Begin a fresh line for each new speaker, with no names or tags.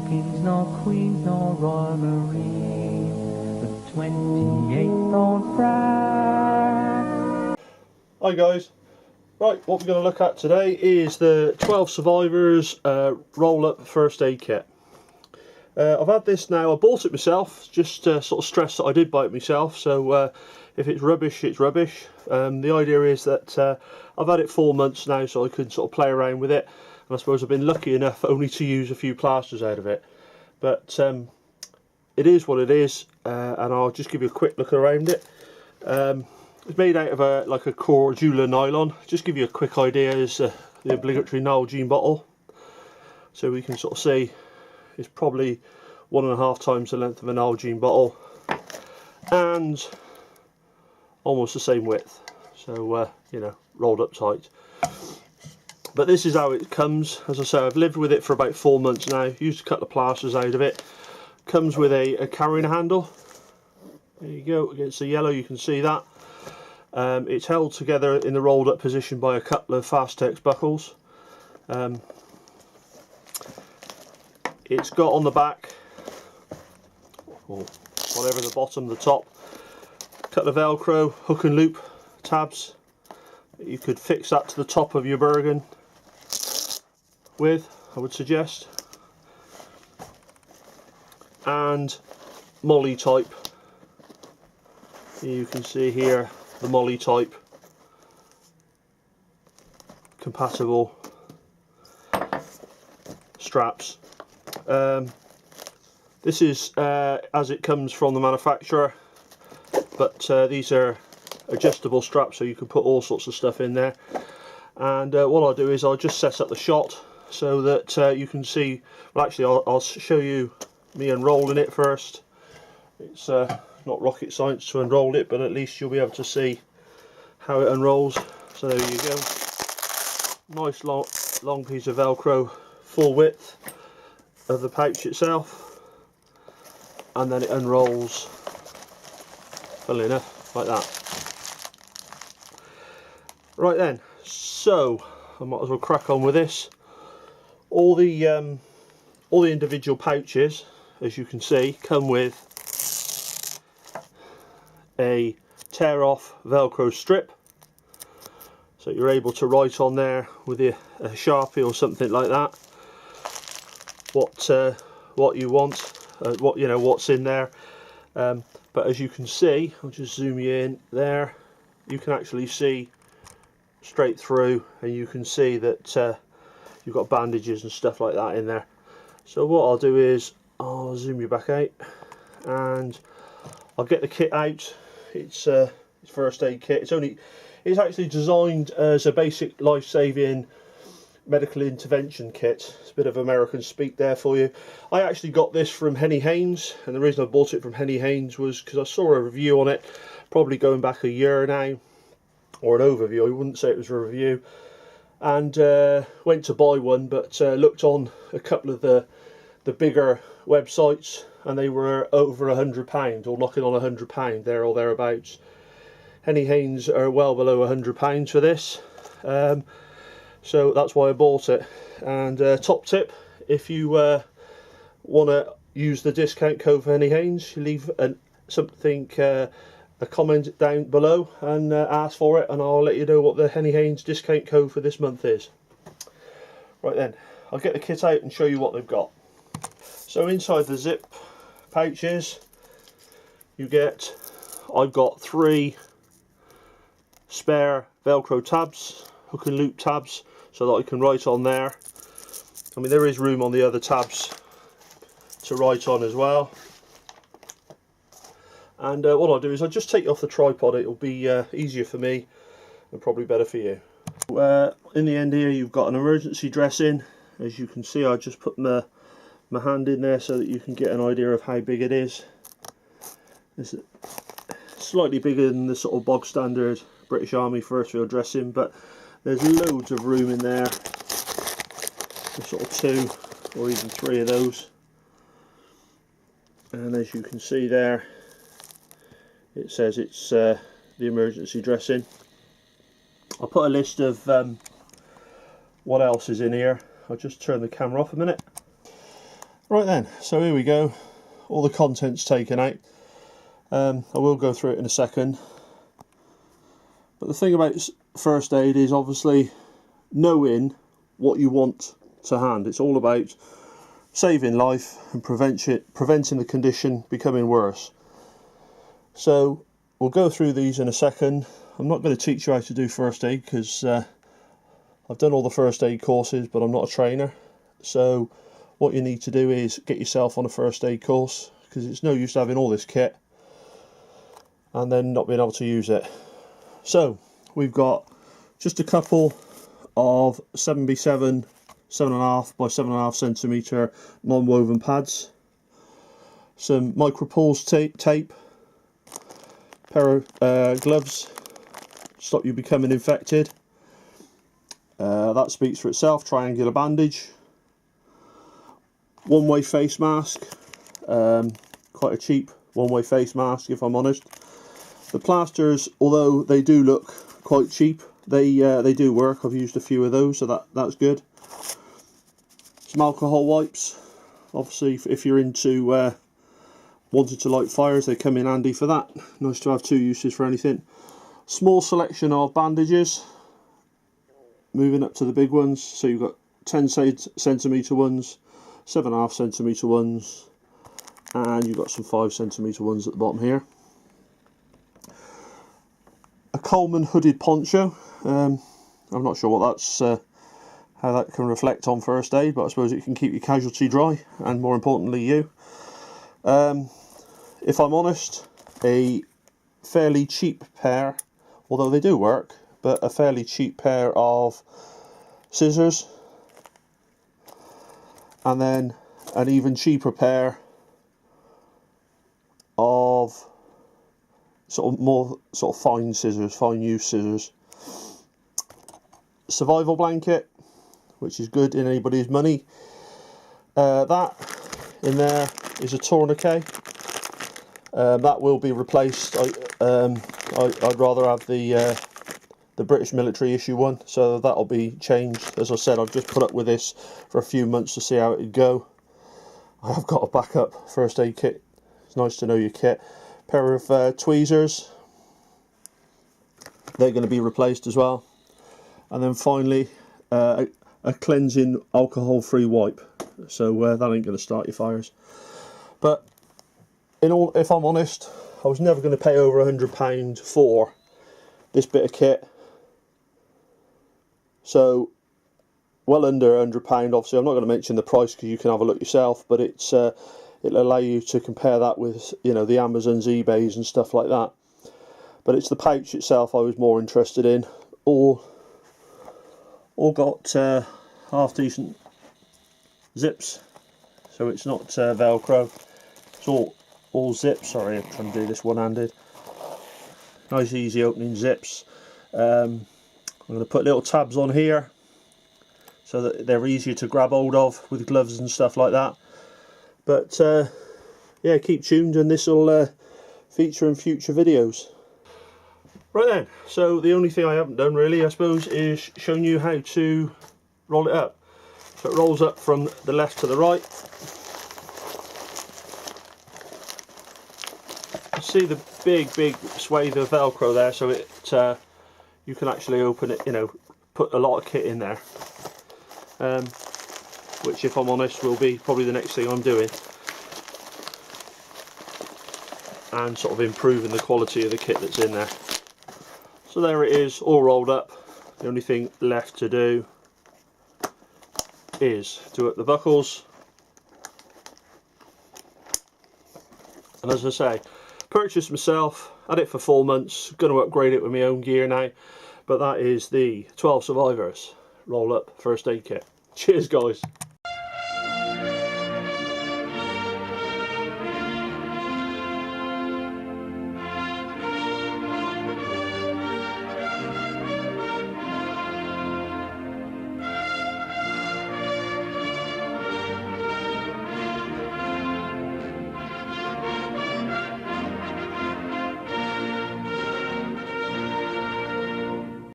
kings nor queens nor royalty, the 28th old bride.
Hi guys, right, what we're going to look at today is the 12 Survivors roll-up first aid kit. I've had this now. I bought it myself, just to sort of stress that I did buy it myself, so if it's rubbish, it's rubbish. The idea is that I've had it 4 months now, so I could sort of play around with it, and I suppose I've been lucky enough only to use a few plasters out of it. But it is what it is, and I'll just give you a quick look around it. It's made out of a Cordula nylon. Just give you a quick idea, is the obligatory Nalgene bottle, so we can sort of see it's probably 1.5 times the length of an Nalgene bottle and almost the same width, so you know, rolled up tight. But this is how it comes. As I say, I've lived with it for about 4 months now. Used a couple of plasters out of it. Comes with a carrying handle. There you go, against the yellow, you can see that. It's held together in the rolled up position by a couple of Fastex buckles. It's got on the back, or whatever, the bottom, the top, a couple of Velcro hook and loop tabs. You could fix that to the top of your Bergen with, I would suggest. And molly type. You can see here the molly type compatible straps. This is as it comes from the manufacturer, but these are adjustable straps, so you can put all sorts of stuff in there. And what I'll do is I'll just set up the shot so that you can see. Well, actually I'll show you me unrolling it first. It's not rocket science to unroll it, but at least you'll be able to see how it unrolls. So there you go, nice long piece of Velcro, full width of the pouch itself, and then it unrolls, funnily enough, like that. Right then, so I might as well crack on with this. All the individual pouches, as you can see, come with a tear off Velcro strip, so you're able to write on there with a Sharpie or something like that what you want, what's in there. But as you can see, I'll just zoom you in there, you can actually see straight through, and you can see that you've got bandages and stuff like that in there. So what I'll do is I'll zoom you back out and I'll get the kit out. It's first aid kit. It's actually designed as a basic life-saving medical intervention kit. It's a bit of American speak there for you. I actually got this from Henny Haynes, and the reason I bought it from Henny Haynes was because I saw a review on it, probably going back a year now, or an overview. I wouldn't say it was a review, and went to buy one, but looked on a couple of the bigger websites, and they were over £100, or knocking on £100 there or thereabouts. Henny Haynes are well below £100 for this, so that's why I bought it. And top tip, if you want to use the discount code for Henny Haynes, you leave a comment down below and ask for it, and I'll let you know what the Henny Haynes discount code for this month is. Right then, I'll get the kit out and show you what they've got. So inside the zip pouches, I've got 3 spare Velcro tabs, hook and loop tabs, so that I can write on there. I mean, there is room on the other tabs to write on as well. And what I'll do is I'll just take it off the tripod. It'll be easier for me and probably better for you. In the end here, you've got an emergency dressing. As you can see, I just put my hand in there so that you can get an idea of how big it is. It's slightly bigger than the sort of bog standard British Army first field dressing, but there's loads of room in there. There's sort of 2 or even 3 of those. And as you can see there, it says it's the emergency dressing. I'll put a list of what else is in here. I'll just turn the camera off a minute. Right then, so here we go, all the contents taken out. I will go through it in a second, but the thing about first aid is obviously knowing what you want to hand. It's all about saving life and preventing the condition becoming worse. So we'll go through these in a second. I'm not going to teach you how to do first aid because I've done all the first aid courses, but I'm not a trainer. So what you need to do is get yourself on a first aid course, because it's no use having all this kit and then not being able to use it. So we've got just a couple of 7x7 7.5 by 7.5 centimetre non-woven pads, some micro pulls tape, pair of gloves, stop you becoming infected. That speaks for itself. Triangular bandage, one-way face mask, quite a cheap one-way face mask if I'm honest. The plasters, although they do look quite cheap, they do work. I've used a few of those, so that's good. Some alcohol wipes, obviously if you're into wanting to light fires, they come in handy for that. Nice to have two uses for anything. Small selection of bandages, moving up to the big ones. So you've got 10 centimetre ones, 7.5 centimetre ones, and you've got some 5 centimetre ones at the bottom here. A Coleman hooded poncho. I'm not sure what that's how that can reflect on first aid, but I suppose it can keep your casualty dry, and more importantly you. If I'm honest, a fairly cheap pair, although they do work, but a fairly cheap pair of scissors, and then an even cheaper pair of more fine scissors, fine use scissors. Survival blanket, which is good in anybody's money. That in there is a tourniquet. That will be replaced. I'd rather have the British military issue one, so that'll be changed. As I said, I've just put up with this for a few months to see how it'd go. I have got a backup first aid kit. It's nice to know your kit. Pair of tweezers. They're going to be replaced as well. And then finally, a cleansing alcohol-free wipe. So that ain't going to start your fires. But if I'm honest, I was never going to pay over £100 for this bit of kit. So well under £100. Obviously, I'm not going to mention the price because you can have a look yourself. But it'll allow you to compare that with the Amazons, eBays, and stuff like that. But it's the pouch itself I was more interested in. All got half decent zips, so it's not Velcro. It's all zips. Sorry, I'm trying to do this one-handed. Nice easy opening zips. I'm going to put little tabs on here so that they're easier to grab hold of with gloves and stuff like that. But yeah, keep tuned and this will feature in future videos. Right then, so the only thing I haven't done really, I suppose, is shown you how to roll it up. So it rolls up from the left to the right. You see the big swathe of Velcro there, so you can actually open it, put a lot of kit in there. Which, if I'm honest, will be probably the next thing I'm doing. And sort of improving the quality of the kit that's in there. So there it is, all rolled up. The only thing left to do is do up the buckles. And as I say, purchased myself, had it for 4 months, going to upgrade it with my own gear now. But that is the 12 Survivors roll up first aid kit. Cheers guys.